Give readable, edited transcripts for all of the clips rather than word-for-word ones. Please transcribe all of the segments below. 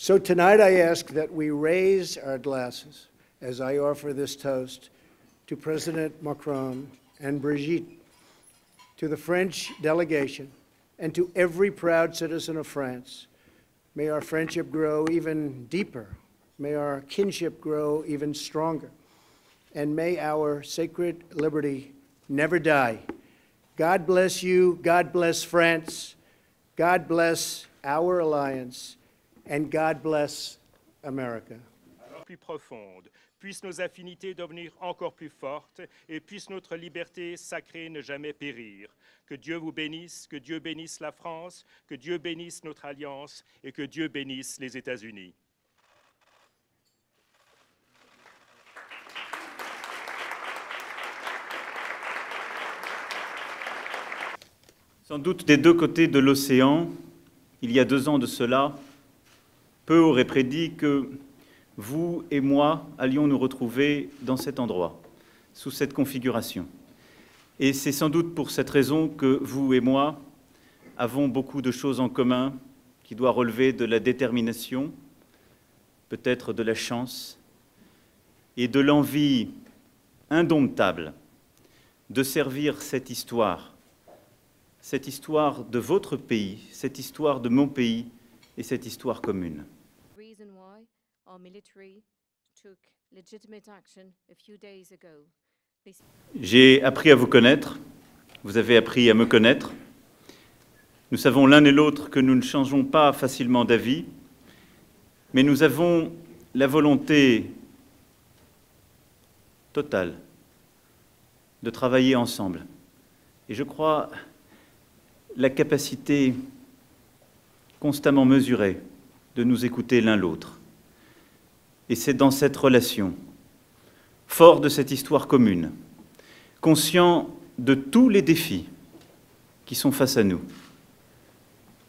So tonight I ask that we raise our glasses as I offer this toast to President Macron and Brigitte, to the French delegation, and to every proud citizen of France. May our friendship grow even deeper. May our kinship grow even stronger. And may our sacred liberty never die. God bless you. God bless France. God bless our alliance. And God bless America. Plus profonde, puissent nos affinités devenir encore plus fortes et puisse notre liberté sacrée ne jamais périr. Que Dieu vous bénisse, que Dieu bénisse la France, que Dieu bénisse notre alliance et que Dieu bénisse les États-Unis. Sans doute des deux côtés de l'océan, il y a 2 ans de cela, peu auraient prédit que vous et moi allions nous retrouver dans cet endroit, sous cette configuration. Et c'est sans doute pour cette raison que vous et moi avons beaucoup de choses en commun qui doivent relever de la détermination, peut-être de la chance et de l'envie indomptable de servir cette histoire de votre pays, cette histoire de mon pays et cette histoire commune. J'ai appris à vous connaître, vous avez appris à me connaître. Nous savons l'un et l'autre que nous ne changeons pas facilement d'avis, mais nous avons la volonté totale de travailler ensemble. Et je crois la capacité constamment mesurée de nous écouter l'un l'autre. Et c'est dans cette relation, fort de cette histoire commune, conscient de tous les défis qui sont face à nous,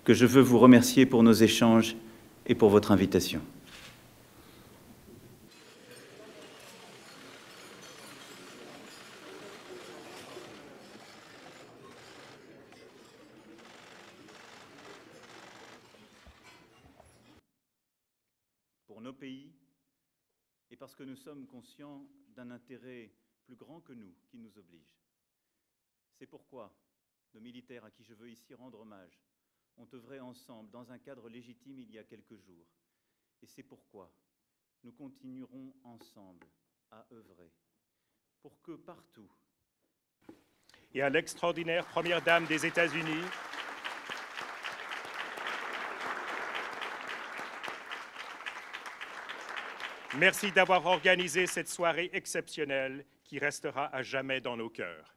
que je veux vous remercier pour nos échanges et pour votre invitation. Pour nos pays, et parce que nous sommes conscients d'un intérêt plus grand que nous qui nous oblige. C'est pourquoi nos militaires à qui je veux ici rendre hommage ont œuvré ensemble dans un cadre légitime il y a quelques jours. Et c'est pourquoi nous continuerons ensemble à œuvrer pour que partout... Et à l'extraordinaire Première Dame des États-Unis, merci d'avoir organisé cette soirée exceptionnelle qui restera à jamais dans nos cœurs.